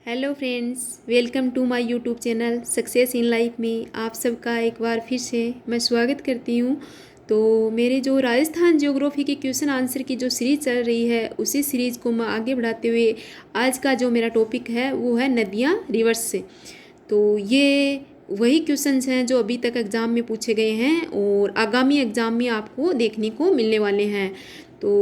Hello friends, welcome to my YouTube channel success in life में आप सबका एक बार फिर से मैं स्वागत करती हूँ। तो मेरे जो राजस्थान ज्योग्राफी के क्वेश्चन आंसर की जो सीरीज़ चल रही है उसी सीरीज़ को मैं आगे बढ़ाते हुए आज का जो मेरा टॉपिक है वो है नदियाँ रिवर्स से। तो ये वही क्वेश्चंस हैं जो अभी तक एग्ज़ाम में पूछे गए हैं और आगामी एग्ज़ाम में आपको देखने को मिलने वाले हैं। तो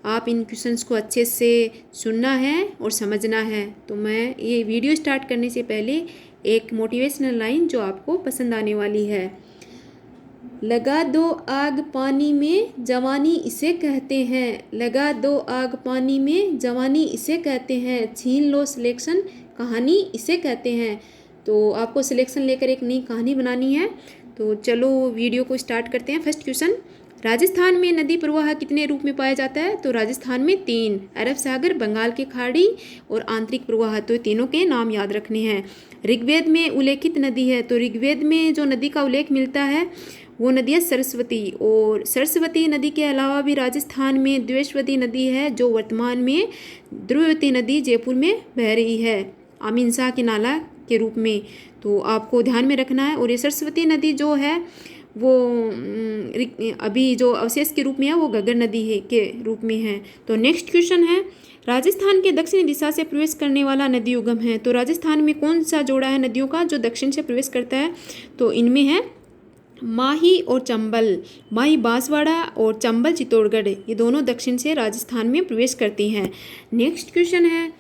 आप इन क्वेश्चंस को अच्छे से सुनना है और समझना है। तो मैं ये वीडियो स्टार्ट करने से पहले एक मोटिवेशनल लाइन जो आपको पसंद आने वाली है। लगा दो आग पानी में जवानी इसे कहते हैं, लगा दो आग पानी में जवानी इसे कहते हैं, छीन लो सिलेक्शन कहानी इसे कहते हैं। तो आपको सिलेक्शन लेकर एक नई कहानी बनानी है। तो चलो वीडियो को स्टार्ट करते हैं। फर्स्ट क्वेश्चन, राजस्थान में नदी प्रवाह कितने रूप में पाया जाता है? तो राजस्थान में 3, अरब सागर, बंगाल की खाड़ी और आंतरिक प्रवाह। तो तीनों के नाम याद रखने हैं। ऋग्वेद में उल्लेखित नदी है, तो ऋग्वेद में जो नदी का उल्लेख मिलता है वो नदी है सरस्वती। और सरस्वती नदी के अलावा भी राजस्थान में द्वेषवती नदी है जो वर्तमान में द्रव्यवती नदी जयपुर में बह रही है आमीन शाह के नाला के रूप में। तो आपको ध्यान में रखना है। और ये सरस्वती नदी जो है वो अभी जो अवशेष के रूप में है वो घग्गर नदी है के रूप में है। तो नेक्स्ट क्वेश्चन है, राजस्थान के दक्षिणी दिशा से प्रवेश करने वाला नदी उगम है। तो राजस्थान में कौन सा जोड़ा है नदियों का जो दक्षिण से प्रवेश करता है? तो इनमें है माही और चंबल। माही बांसवाड़ा और चंबल चित्तौड़गढ़, ये दोनों दक्षिण से राजस्थान में प्रवेश करती हैं। नेक्स्ट क्वेश्चन है,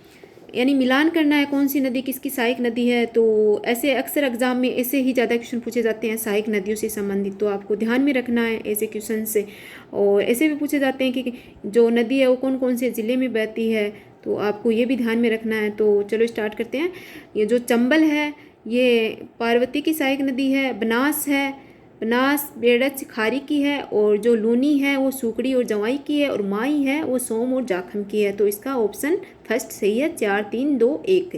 यानी मिलान करना है कौन सी नदी किसकी सहायक नदी है। तो ऐसे अक्सर एग्जाम में ऐसे ही ज़्यादा क्वेश्चन पूछे जाते हैं सहायक नदियों से संबंधित, तो आपको ध्यान में रखना है ऐसे क्वेश्चन से। और ऐसे भी पूछे जाते हैं कि जो नदी है वो कौन कौन से ज़िले में बहती है, तो आपको ये भी ध्यान में रखना है। तो चलो स्टार्ट करते हैं। ये जो चंबल है ये पार्वती की सहायक नदी है। बनास है, बनास बेड़च खारी की है। और जो लूनी है वो सुकड़ी और जवाई की है। और माई है वो सोम और जाखम की है। तो इसका ऑप्शन फर्स्ट सही है। 4 3 2 1।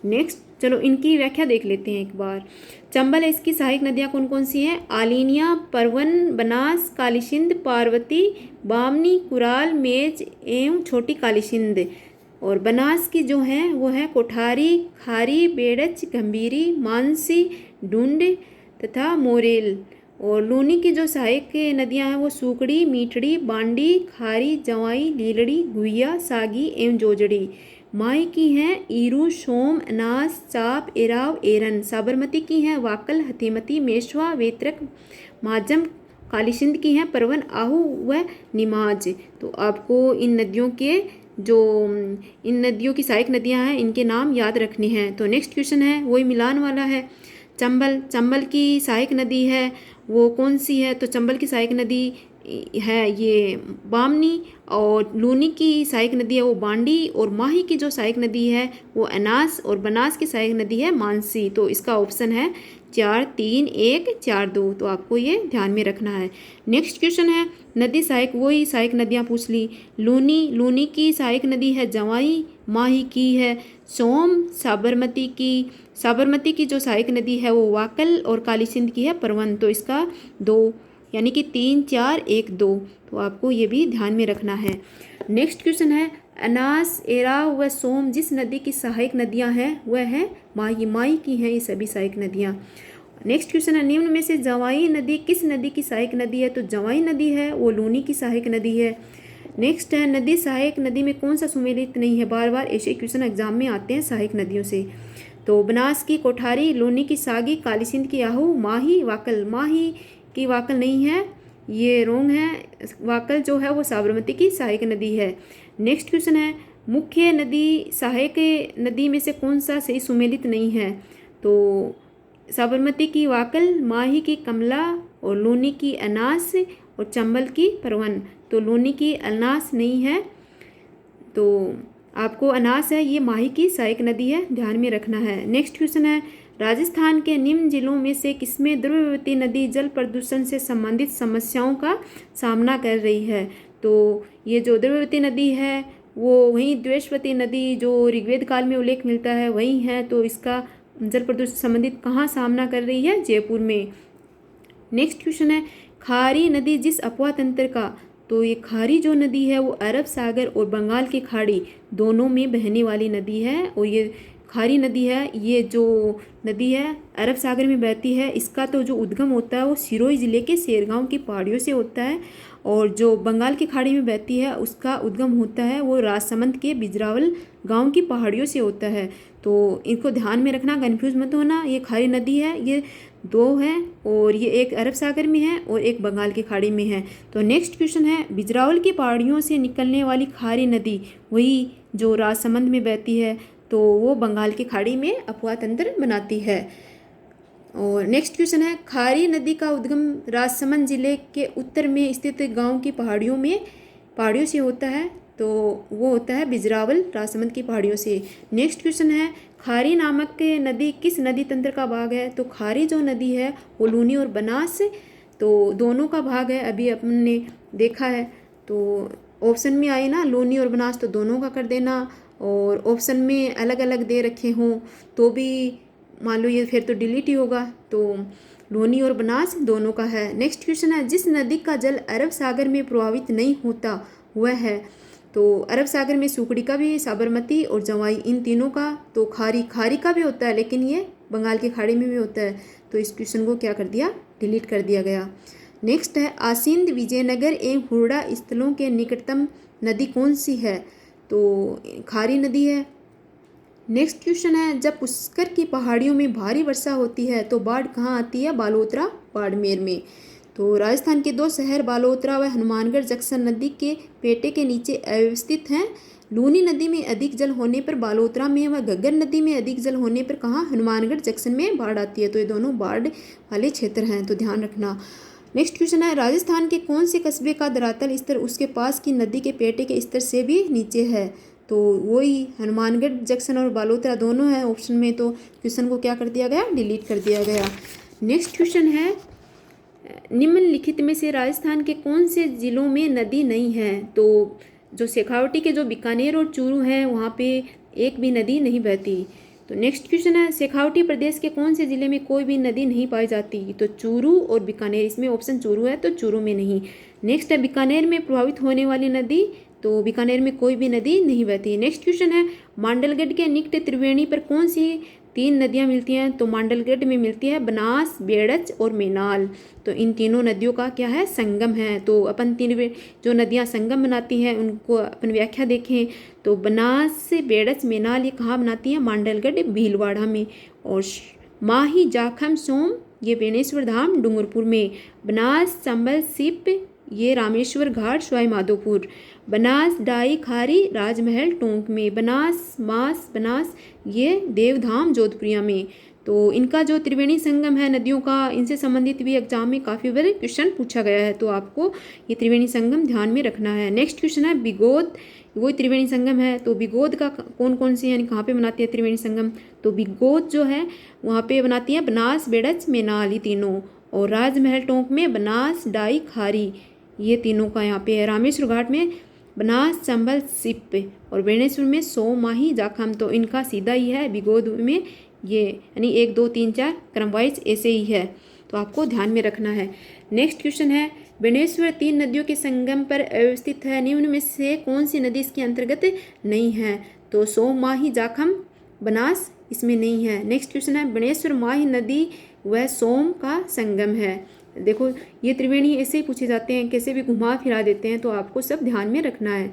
नेक्स्ट चलो इनकी व्याख्या देख लेते हैं एक बार। चंबल है, इसकी सहायक नदियाँ कौन कौन सी हैं? आलिनिया, परवन, बनास, कालीसिंध, पार्वती, बामनी, कुराल, मेज एवं छोटी कालीसिंध। और बनास की जो है वो है कोठारी, खारी, बेड़च, गंभीरी, मानसी, ढूंढ तथा मोरेल। और लूनी की जो सहायक नदियां हैं वो सूकड़ी, मीठड़ी, बांडी, खारी, जवाई, लीलड़ी, गुइया, सागी एवं जोजड़ी। माई की हैं ईरू, सोम, अनास, चाप, एराव, एरन। साबरमती की हैं वाकल, हथीमती, मेशवा, वेत्रक, माजम। कालीसिंध की हैं परवन, आहू व निमाज। तो आपको इन नदियों के जो इन नदियों की सहायक नदियां हैं इनके नाम याद रखने हैं। तो नेक्स्ट क्वेश्चन है वही मिलान वाला है। चंबल, चंबल की सहायक नदी है वो कौन सी है? तो चंबल की सहायक नदी है ये बामनी। और लूनी की सहायक नदी है वो बांडी। और माही की जो सहायक नदी है वो अनास। और बनास की सहायक नदी है मानसी। तो इसका ऑप्शन है 4 3 1 4 2। तो आपको ये ध्यान में रखना है। नेक्स्ट क्वेश्चन है नदी सहायक, वही सहायक नदियाँ पूछ ली। लूनी, लूनी की सहायक नदी है जवाई। माही की है सोम। साबरमती की, साबरमती की जो सहायक नदी है वो वाकल। और कालीसिंध की है परवन। तो इसका 2 यानी कि 3 4 1 2। तो आपको ये भी ध्यान में रखना है। नेक्स्ट क्वेश्चन है अनास, एराव व सोम जिस नदी की सहायक नदियां हैं वह है माही। माही की हैं ये सभी सहायक नदियां। नेक्स्ट क्वेश्चन है निम्न में से जवाई नदी किस नदी की सहायक नदी है? तो जवाई नदी है वो लूनी की सहायक नदी है। नेक्स्ट है नदी सहायक नदी में कौन सा सुमेलित नहीं है? बार बार ऐसे क्वेश्चन एग्जाम में आते हैं सहायक नदियों से। तो बनास की कोठारी, लूनी की सागी, कालीसिंध की आहू, माही वाकल। माही की वाकल नहीं है, ये रोंग है। वाकल जो है वो साबरमती की सहायक नदी है। नेक्स्ट क्वेश्चन है मुख्य नदी सहायक नदी में से कौन सा सही सुमेलित नहीं है? तो साबरमती की वाकल, माही की कमला, और लूनी की अनास, और चंबल की परवन। तो लूनी की अनास नहीं है, तो आपको अनास है ये माही की सहायक नदी है, ध्यान में रखना है। नेक्स्ट क्वेश्चन है राजस्थान के निम्न जिलों में से किसमें द्रव्यवती नदी जल प्रदूषण से संबंधित समस्याओं का सामना कर रही है? तो ये जो द्रव्यवती नदी है वो वहीं द्वेषवती नदी जो ऋग्वेद काल में उल्लेख मिलता है वही है। तो इसका जल प्रदूषण संबंधित कहाँ सामना कर रही है? जयपुर में। नेक्स्ट क्वेश्चन है खारी नदी जिस अपवाह तंत्र का, तो ये खारी जो नदी है वो अरब सागर और बंगाल की खाड़ी दोनों में बहने वाली नदी है। और ये खारी नदी है, ये जो नदी है अरब सागर में बहती है। इसका तो जो उद्गम होता है वो सिरोही ज़िले के सेरगांव की पहाड़ियों से होता है, और जो बंगाल की खाड़ी में बहती है उसका उद्गम होता है वो राजसमंद के बिजरावल गांव की पहाड़ियों से होता है। तो इनको ध्यान में रखना, कन्फ्यूज मत होना। ये खारी नदी है, ये दो है, और ये एक अरब सागर में है और एक बंगाल की खाड़ी में है। तो नेक्स्ट क्वेश्चन है, बिजरावल की पहाड़ियों से निकलने वाली खारी नदी वही जो राजसमंद में बहती है, तो वो बंगाल की खाड़ी में अफवाह तंत्र बनाती है। और नेक्स्ट क्वेश्चन है, खारी नदी का उद्गम राजसमंद जिले के उत्तर में स्थित गांव की पहाड़ियों से होता है, तो वो होता है बिजरावल राजसमंद की पहाड़ियों से। नेक्स्ट क्वेश्चन है, खारी नामक नदी किस नदी तंत्र का भाग है? तो खारी जो नदी है वो लूनी और बनास, तो दोनों का भाग है, अभी अपने देखा है। तो ऑप्शन में आए ना लूनी और बनास, तो दोनों का कर देना, और ऑप्शन में अलग अलग दे रखे हों तो भी मान लो ये फिर तो डिलीट ही होगा। तो लूनी और बनास दोनों का है। नेक्स्ट क्वेश्चन है, जिस नदी का जल अरब सागर में प्रभावित नहीं होता वह है? तो अरब सागर में सुकड़ी का भी, साबरमती और जवाई, इन तीनों का। तो खारी का भी होता है, लेकिन ये बंगाल की खाड़ी में भी होता है। तो इस क्वेश्चन को क्या कर दिया, डिलीट कर दिया गया। नेक्स्ट है, आसिंद, विजयनगर एवं हुरडा स्थलों के निकटतम नदी कौन सी है? तो खारी नदी है। नेक्स्ट क्वेश्चन है, जब पुष्कर की पहाड़ियों में भारी वर्षा होती है तो बाढ़ कहाँ आती है? बालोतरा, बाड़मेर में। तो राजस्थान के दो शहर बालोतरा व हनुमानगढ़ जंक्शन नदी के पेटे के नीचे अवस्थित हैं। लूनी नदी में अधिक जल होने पर बालोतरा में व घग्गर नदी में अधिक जल होने पर कहाँ? हनुमानगढ़ जंक्शन में बाढ़ आती है। तो ये दोनों बाढ़ वाले क्षेत्र हैं, तो ध्यान रखना। नेक्स्ट क्वेश्चन है, राजस्थान के कौन से कस्बे का धरातल स्तर उसके पास की नदी के पेटे के स्तर से भी नीचे है? तो वही हनुमानगढ़ जंक्शन और बालोतरा दोनों है ऑप्शन में। तो क्वेश्चन को क्या कर दिया गया, डिलीट कर दिया गया। नेक्स्ट क्वेश्चन है, निम्नलिखित में से राजस्थान के कौन से जिलों में नदी नहीं है? तो जो शेखावटी के जो बीकानेर और चूरू हैं वहाँ पे एक भी नदी नहीं बहती। तो नेक्स्ट क्वेश्चन है, शेखावटी प्रदेश के कौन से जिले में कोई भी नदी नहीं पाई जाती? तो चूरू और बीकानेर, इसमें ऑप्शन चूरू है, तो चूरू में नहीं। नेक्स्ट है, बीकानेर में प्रभावित होने वाली नदी, तो बीकानेर में कोई भी नदी नहीं बहती। नेक्स्ट क्वेश्चन है, मांडलगढ़ के निकट त्रिवेणी पर कौन सी तीन नदियां मिलती हैं? तो मांडलगढ़ में मिलती है बनास, बेड़च और मेनाल। तो इन तीनों नदियों का क्या है, संगम है। तो अपन तीन जो नदियां संगम बनाती हैं उनको अपन व्याख्या देखें, तो बनास, बेड़च, मेनाल ये कहाँ बनाती हैं? मांडलगढ़, भीलवाड़ा में। और माही, जाखम, सोम ये बेणेश्वर धाम डूंगरपुर में। बनास, चंबल, सिप ये रामेश्वर घाट सवाई माधोपुर। बनास, डाई, खारी राजमहल टोंक में। बनास, मास, बनास ये देवधाम जोधपुरिया में। तो इनका जो त्रिवेणी संगम है नदियों का, इनसे संबंधित भी एग्जाम में काफ़ी बार क्वेश्चन पूछा गया है, तो आपको ये त्रिवेणी संगम ध्यान में रखना है। नेक्स्ट क्वेश्चन है, बिगोद वही त्रिवेणी संगम है, तो बिगोद का कौन कौन सी यानी कहाँ पे बनाती है त्रिवेणी संगम? तो बिगोद जो है वहाँ पे बनाती है बनास, बेड़च, मेनाल ये तीनों। और राजमहल टोंक में बनास, डाई, खारी ये तीनों का यहाँ पे है। रामेश्वर घाट में बनास, चंबल, सिप और बेणेश्वर में सोम, माही, जाखम। तो इनका सीधा ही है, बिगोद में ये यानी 1 2 3 4 क्रम वाइज ऐसे ही है, तो आपको ध्यान में रखना है। नेक्स्ट क्वेश्चन है, बेणेश्वर 3 नदियों के संगम पर अवस्थित है, निम्न में से कौन सी नदी इसके अंतर्गत नहीं है? तो सोम, माही, जाखम, बनास इसमें नहीं है। नेक्स्ट क्वेश्चन है, बेणेश्वर माही नदी वह सोम का संगम है। देखो ये त्रिवेणी ऐसे ही पूछे जाते हैं, कैसे भी घुमा फिरा देते हैं, तो आपको सब ध्यान में रखना है।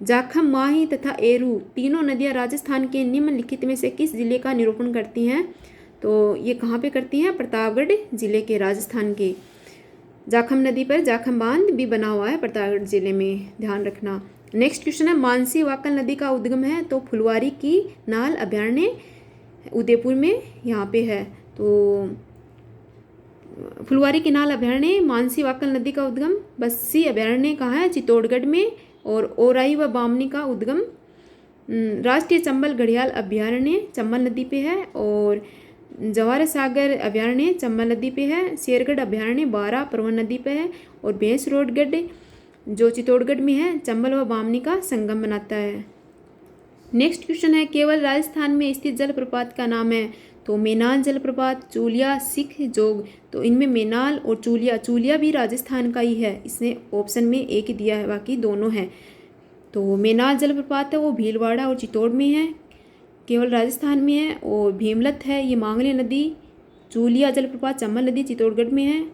जाखम, माही तथा एरू तीनों नदियां राजस्थान के निम्नलिखित में से किस जिले का निरूपण करती हैं? तो ये कहाँ पे करती हैं? प्रतापगढ़ जिले के, राजस्थान के। जाखम नदी पर जाखम बांध भी बना हुआ है प्रतापगढ़ जिले में, ध्यान रखना। नेक्स्ट क्वेश्चन है, मानसी वाकल नदी का उद्गम है, तो फुलवारी की नाल अभयारण्य उदयपुर में यहाँ पे है। तो फुलवारी की नाल अभयारण्य, मानसी वाकल नदी का उद्गम बस्सी अभयारण्य कहाँ है? चित्तौड़गढ़ में। और ओराई व बामनी का उद्गम राष्ट्रीय चंबल घड़ियाल अभयारण्य चंबल नदी पे है। और जवाहर सागर अभयारण्य चंबल नदी पे है। शेरगढ़ अभयारण्य बारा परवन नदी पे है। और भैंसरोडगढ़ जो चित्तौड़गढ़ में है, चंबल व बामनी का संगम बनाता है। नेक्स्ट क्वेश्चन है, केवल राजस्थान में स्थित जलप्रपात का नाम है? तो मेनाल जलप्रपात, चूलिया, सिख, जोग। तो इनमें मेनाल और चूलिया भी राजस्थान का ही है, इसने ऑप्शन में एक ही दिया है, बाकी दोनों हैं। तो मेनाल जलप्रपात है वो भीलवाड़ा और चित्तौड़ में है। केवल राजस्थान में है। और भीमलत है, ये मांगले नदी, चूलिया जलप्रपात चंबल नदी चित्तौड़गढ़ में है।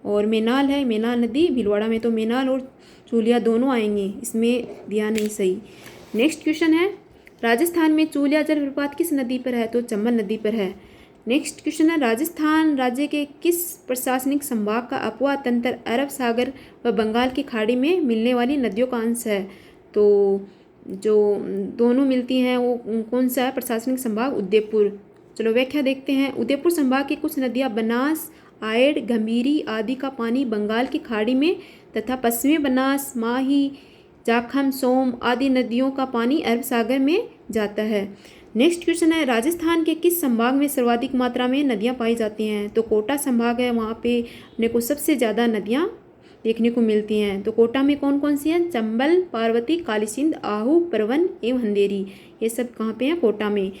और मेनाल है, मेनाल नदी भीलवाड़ा में। तो मेनाल और चूलिया दोनों आएंगे, इसमें दिया नहीं सही। नेक्स्ट क्वेश्चन है, राजस्थान में चूलिया जलप्रपात किस नदी पर है? तो चंबल नदी पर है। नेक्स्ट क्वेश्चन है, राजस्थान राज्य के किस प्रशासनिक संभाग का अपवा तंत्र अरब सागर व बंगाल की खाड़ी में मिलने वाली नदियों का अंश है? तो जो दोनों मिलती हैं वो कौन सा है प्रशासनिक संभाग? उदयपुर। चलो व्याख्या देखते हैं। उदयपुर संभाग की कुछ नदियां बनास, आयड़, गंभीरी आदि का पानी बंगाल की खाड़ी में तथा पश्चिमी बनास, माही, जाखम, सोम आदि नदियों का पानी अरब सागर में जाता है। नेक्स्ट क्वेश्चन है, राजस्थान के किस संभाग में सर्वाधिक मात्रा में नदियां पाई जाती हैं? तो कोटा संभाग है, वहाँ पे अपने को सबसे ज़्यादा नदियां देखने को मिलती हैं। तो कोटा में कौन कौन सी हैं? चंबल, पार्वती, काली सिंध, आहू, परवन एवं अंधेरी। ये सब कहाँ पे हैं? कोटा में।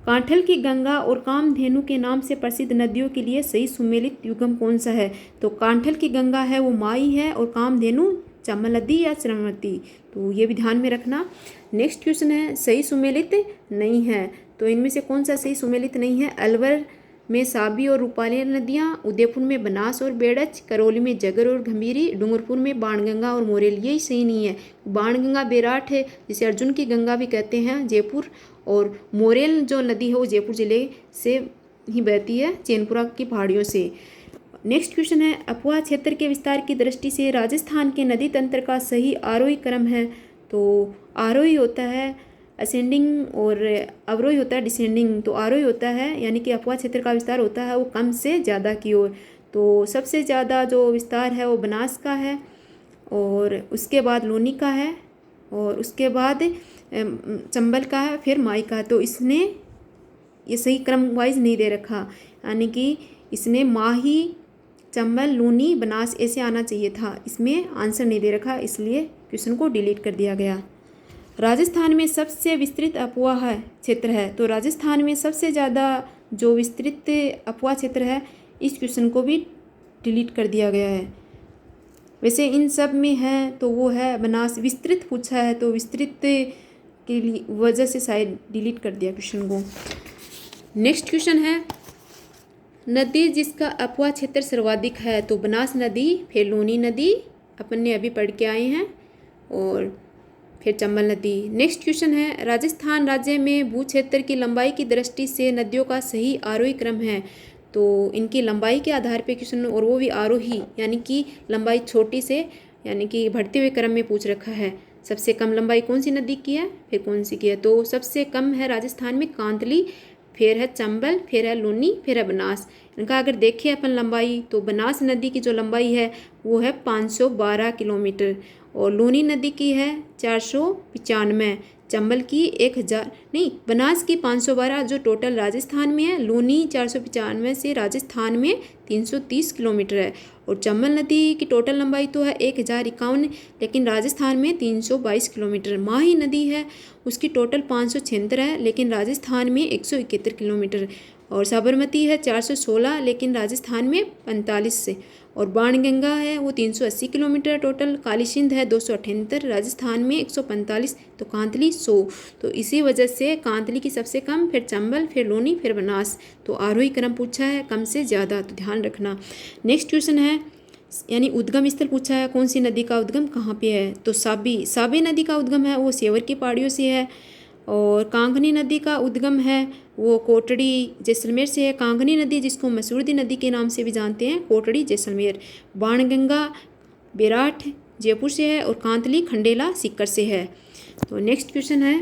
कांठल की गंगा और कामधेनु के नाम से प्रसिद्ध नदियों के लिए सही सुमेलित युग्म कौन सा है? तो कांठल की गंगा है वो माई है, और कामधेनु चंबल नदी या श्रावणवती। तो ये भी ध्यान में रखना। नेक्स्ट क्वेश्चन है, सही सुमेलित नहीं है। तो इनमें से कौन सा सही सुमेलित नहीं है? अलवर में साबी और रूपाली नदियाँ, उदयपुर में बनास और बेड़च, करौली में जगर और गंभीरी, डूंगरपुर में बाणगंगा और मोरेल। यही सही नहीं है। बाणगंगा बेराट है, जिसे अर्जुन की गंगा भी कहते हैं, जयपुर। और मोरेल जो नदी है वो जयपुर जिले से ही बहती है, चैनपुरा की पहाड़ियों से। नेक्स्ट क्वेश्चन है, अपवा क्षेत्र के विस्तार की दृष्टि से राजस्थान के नदी तंत्र का सही आरोही क्रम है? तो आरोही होता है असेंडिंग और अवरोही होता है डिसेंडिंग। तो आरोही होता है यानी कि अपवा क्षेत्र का विस्तार होता है वो कम से ज़्यादा की ओर। तो सबसे ज़्यादा जो विस्तार है वो बनास का है, और उसके बाद लोनी का है, और उसके बाद चंबल का है, फिर माई का है। तो इसने ये सही क्रम वाइज नहीं दे रखा, यानी कि इसने माही, चंबल, लूनी, बनास ऐसे आना चाहिए था। इसमें आंसर नहीं दे रखा, इसलिए क्वेश्चन को डिलीट कर दिया गया। राजस्थान में सबसे विस्तृत अपवा क्षेत्र है? तो राजस्थान में सबसे ज़्यादा जो विस्तृत अपवा क्षेत्र है, इस क्वेश्चन को भी डिलीट कर दिया गया है। वैसे इन सब में है तो वो है बनास। विस्तृत पूछा है तो विस्तृत के लिए वजह से शायद डिलीट कर दिया क्वेश्चन को। नेक्स्ट क्वेश्चन है, नदी जिसका अपवा क्षेत्र सर्वाधिक है? तो बनास नदी, फिर लूनी नदी, अपन ने अभी पढ़ के आए हैं, और फिर चंबल नदी। नेक्स्ट क्वेश्चन है, राजस्थान राज्य में भू क्षेत्र की लंबाई की दृष्टि से नदियों का सही आरोही क्रम है? तो इनकी लंबाई के आधार पे क्वेश्चन, और वो भी आरोही, यानी कि लंबाई छोटी से यानी कि बढ़ते हुए क्रम में पूछ रखा है। सबसे कम लंबाई कौन सी नदी की है, फिर कौन सी की है? तो सबसे कम है राजस्थान में कांतली, फिर है चंबल, फिर है लूनी, फिर है बनास। इनका अगर देखें अपन लंबाई, तो बनास नदी की जो लंबाई है वो है 512 किलोमीटर, और लूनी नदी की है 495, चंबल की 1000 नहीं, बनास की 512 जो टोटल राजस्थान में है, लूनी 495 से राजस्थान में 330 किलोमीटर है, और चंबल नदी की टोटल लंबाई तो है 1051, लेकिन राजस्थान में 322 किलोमीटर। माही नदी है उसकी टोटल 576 है, लेकिन राजस्थान में 171 किलोमीटर, और साबरमती है 416, लेकिन राजस्थान में 45 से, और बाणगंगा है वो 380 किलोमीटर टोटल। काली सिंध है 278, राजस्थान में 145, तो कांतली 100। तो इसी वजह से कांतली की सबसे कम, फिर चंबल, फिर लूनी, फिर बनास। तो आरोही क्रम पूछा है कम से ज़्यादा, तो ध्यान रखना। नेक्स्ट क्वेश्चन है, यानी उद्गम स्थल पूछा है, कौन सी नदी का उद्गम कहाँ पे है? तो साबी नदी का उद्गम है वो सेवर की पहाड़ियों से है, और कांगनी नदी का उद्गम है वो कोटड़ी जैसलमेर से है। कांगनी नदी जिसको मसूरदी नदी के नाम से भी जानते हैं, कोटड़ी जैसलमेर। बाणगंगा बेराट जयपुर से है, और कांतली खंडेला सीकर से है। तो नेक्स्ट क्वेश्चन है,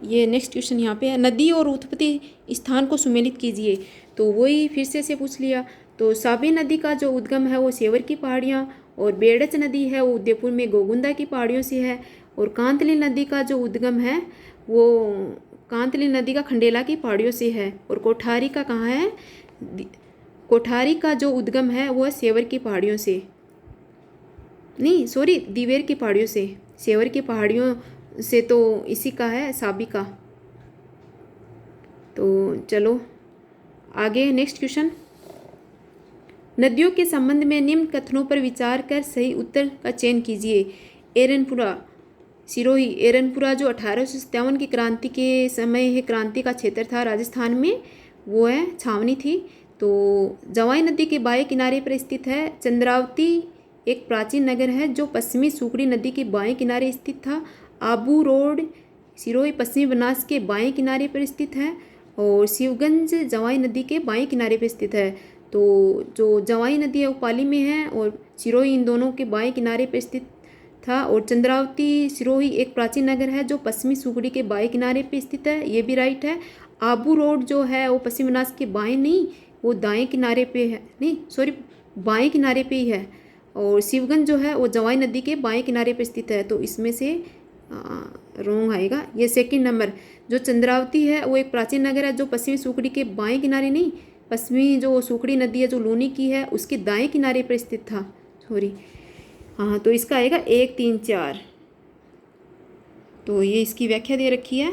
ये नेक्स्ट क्वेश्चन यहाँ पे है, नदी और उत्पत्ति स्थान को सुमेलित कीजिए। तो वही फिर से पूछ लिया। तो साबी नदी का जो उद्गम है वो सेवर की पहाड़ियाँ, और बेड़च नदी है वो उदयपुर में गोगुंदा की पहाड़ियों से है, और कांतली नदी का जो उद्गम है वो कांतली नदी का खंडेला की पहाड़ियों से है, और कोठारी का कहाँ है? कोठारी का जो उद्गम है वो सेवर की पहाड़ियों से, नहीं सॉरी, दिवेर की पहाड़ियों से। सेवर की पहाड़ियों से तो इसी का है, साबी का। तो चलो आगे नेक्स्ट क्वेश्चन, नदियों के संबंध में निम्न कथनों पर विचार कर सही उत्तर का चयन कीजिए। एरनपुरा सिरोही एरनपुरा जो 1857 की क्रांति के समय है क्रांति का क्षेत्र था राजस्थान में, वो है छावनी थी। तो जवाई नदी के बाएं किनारे पर स्थित है। चंद्रावती एक प्राचीन नगर है जो पश्चिमी सुकड़ी नदी के बाएं किनारे स्थित था। आबू रोड सिरोही पश्चिमी बनास के बाएं किनारे पर स्थित है और शिवगंज जवाई नदी के बाएं किनारे पर स्थित है। तो जो जवाई नदी है वो पाली में है और सिरोही इन दोनों के बाएं किनारे पर स्थित था। और चंद्रावती सिरोही एक प्राचीन नगर है जो पश्चिमी सुकड़ी के बाएं किनारे पे स्थित है, ये भी राइट है। आबू रोड जो है वो पश्चिमी बनास के बाएं नहीं, वो दाएं किनारे पे है, नहीं सॉरी बाएं किनारे पे ही है। और शिवगंज जो है वो जवाई नदी के बाएं किनारे पे स्थित है, तो इसमें से रोंग आएगा। ये सेकंड नंबर जो चंद्रावती है वो एक प्राचीन नगर है जो पश्चिमी सुकड़ी के बाएं किनारे नहीं, पश्चिमी जो सुकड़ी नदी है जो लूनी की है उसके दाएं किनारे पर स्थित था, सॉरी। हाँ, तो इसका आएगा 1, 3, 4। तो ये इसकी व्याख्या दे रखी है।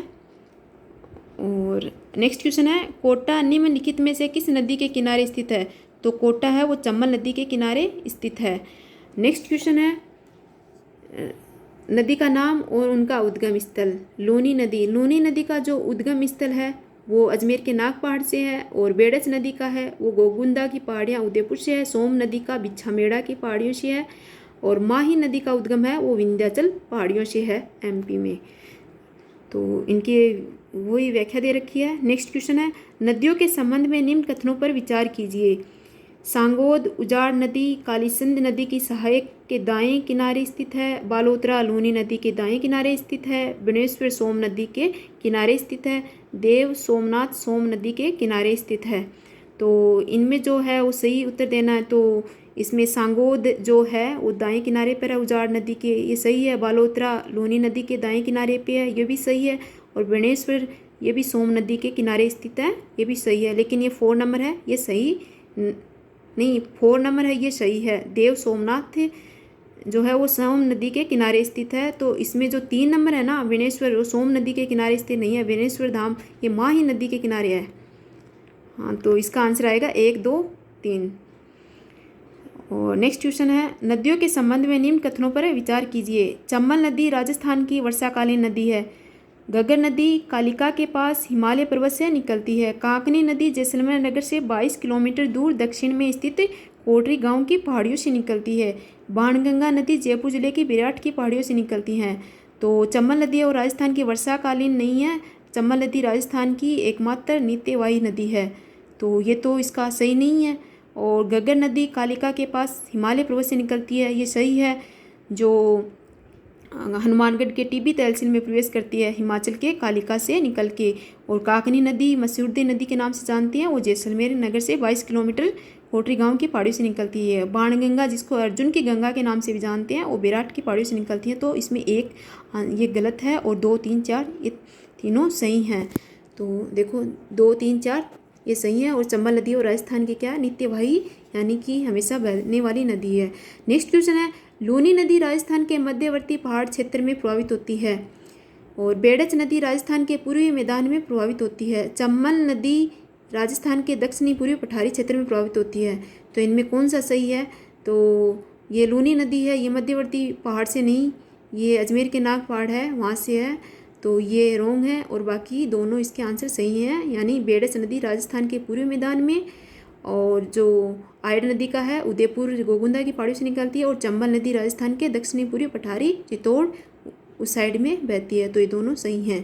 और नेक्स्ट क्वेश्चन है, कोटा निम्नलिखित में से किस नदी के किनारे स्थित है? तो कोटा है वो चंबल नदी के किनारे स्थित है। नेक्स्ट क्वेश्चन है, नदी का नाम और उनका उद्गम स्थल। लूनी नदी, लूनी नदी का जो उद्गम स्थल है वो अजमेर के नाग पहाड़ से है। और बेड़च नदी का है वो गोगुंदा की पहाड़ियाँ उदयपुर से है। सोम नदी का बिछामेड़ा की पहाड़ियों से है। और माही नदी का उद्गम है वो विंध्याचल पहाड़ियों से है, एमपी में। तो इनकी वही व्याख्या दे रखी है। नेक्स्ट क्वेश्चन है, नदियों के संबंध में निम्न कथनों पर विचार कीजिए। सांगोद उजाड़ नदी कालीसिंध नदी की सहायक के दाएं किनारे स्थित है। बालोतरा लूनी नदी के दाएं किनारे स्थित है। बनेश्वर सोम नदी के किनारे स्थित है। देव सोमनाथ सोम नदी के किनारे स्थित है। तो इनमें जो है वो सही उत्तर देना है। तो इसमें सांगोद जो है वो दाएं किनारे पर है उजाड़ नदी के, ये सही है। बालोतरा लूनी नदी के दाएं किनारे पे है, ये भी सही है। और बनेश्वर ये भी सोम नदी के किनारे स्थित है, ये भी सही है। लेकिन ये 4 नंबर है, ये सही नहीं, 4 नंबर है, ये सही है। देव सोमनाथ जो है वो सोम नदी के किनारे स्थित है। तो इसमें जो 3 नंबर है ना, बेनेश्वर वो सोम नदी के किनारे स्थित नहीं है। बेनेश्वर धाम ये माही नदी के किनारे है। हाँ, तो इसका आंसर आएगा 1, 2, 3। और नेक्स्ट क्वेश्चन है, नदियों के संबंध में निम्न कथनों पर विचार कीजिए। चंबल नदी राजस्थान की वर्षाकालीन नदी है। घग्गर नदी कालिका के पास हिमालय पर्वत से निकलती है। कांकनी नदी जैसलमेर नगर से 22 किलोमीटर दूर दक्षिण में स्थित कोटरी गांव की पहाड़ियों से निकलती है। बाणगंगा नदी जयपुर जिले की विराट की पहाड़ियों से निकलती हैं। तो चंबल नदी और राजस्थान की वर्षाकालीन नहीं है। चंबल नदी राजस्थान की एकमात्र नित्यवाही नदी है, तो ये तो इसका सही नहीं है। और घग्गर नदी कालिका के पास हिमालय पर्वत से निकलती है, ये सही है। जो हनुमानगढ़ के टिब्बी तहसील में प्रवेश करती है हिमाचल के कालिका से निकल के। और काकनी नदी मसूरदे नदी के नाम से जानती हैं, वो जैसलमेर नगर से 22 किलोमीटर कोटरी गांव की पहाड़ियों से निकलती है। बाणगंगा जिसको अर्जुन की गंगा के नाम से भी जानते हैं, वो विराट की पहाड़ियों से निकलती है। तो इसमें 1 ये गलत है और 2, 3, 4 ये तीनों सही हैं। तो देखो 2, 3, 4 ये सही है। और चंबल नदी और राजस्थान की क्या नित्यवाही यानी कि हमेशा बहने वाली नदी है। नेक्स्ट क्वेश्चन है, लूनी नदी राजस्थान के मध्यवर्ती पहाड़ क्षेत्र में प्रवाहित होती है। और बेड़च नदी राजस्थान के पूर्वी मैदान में प्रवाहित होती है। चंबल नदी राजस्थान के दक्षिणी पूर्वी पठारी क्षेत्र में प्रवाहित होती है। तो इनमें कौन सा सही है? तो ये लूनी नदी है, ये मध्यवर्ती पहाड़ से नहीं, ये अजमेर के नाग पहाड़ है वहाँ से है, तो ये रोंग है। और बाकी दोनों इसके आंसर सही हैं, यानी बेड़च नदी राजस्थान के पूर्वी मैदान में, और जो आयड नदी का है उदयपुर गोगुंदा की पहाड़ियों से निकलती है। और चंबल नदी राजस्थान के दक्षिणी पूर्वी पठारी चित्तौड़ उस साइड में बहती है, तो ये दोनों सही हैं।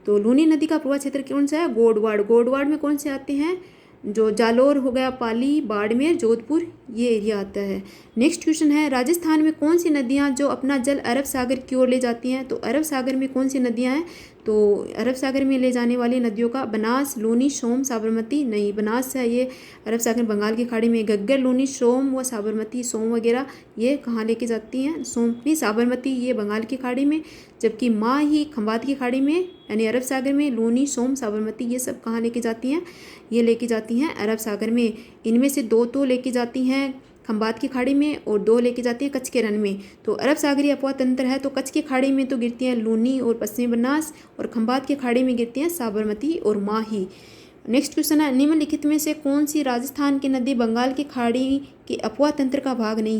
तो लूनी नदी का प्रवाह क्षेत्र कौन सा है? गोडवाड़। गोडवाड़ में कौन से आते हैं? जो जालोर हो गया, पाली, बाड़मेर, जोधपुर, ये एरिया आता है। नेक्स्ट क्वेश्चन है, राजस्थान में कौन सी नदियाँ जो अपना जल अरब सागर की ओर ले जाती हैं? तो अरब सागर में कौन सी नदियाँ हैं? तो अरब सागर में ले जाने वाली नदियों का बनास, लूनी, सोम, साबरमती नहीं। बनास है ये अरब सागर बंगाल की खाड़ी में। घग्गर, लूनी, सोम व साबरमती, सोम वगैरह ये कहाँ लेके जाती हैं? सोम नहीं, साबरमती ये बंगाल की खाड़ी में, जबकि माही खंबात की खाड़ी में यानी अरब सागर में। लूनी, सोम, साबरमती ये सब कहाँ लेके जाती हैं? ये लेके जाती हैं अरब सागर में। इनमें से 2 तो लेके जाती हैं खंबात की खाड़ी में और 2 लेके जाती हैं कच्छ के रण में। तो अरब सागरीय अपवाह तंत्र है, तो कच्छ की खाड़ी में तो गिरती हैं लूनी और पश्चिमी बनास, और खंबात की खाड़ी में गिरती हैं साबरमती और माही। नेक्स्ट क्वेश्चन है, निम्नलिखित में से कौन सी राजस्थान की नदी बंगाल की खाड़ी के अपवाह तंत्र का भाग नहीं है?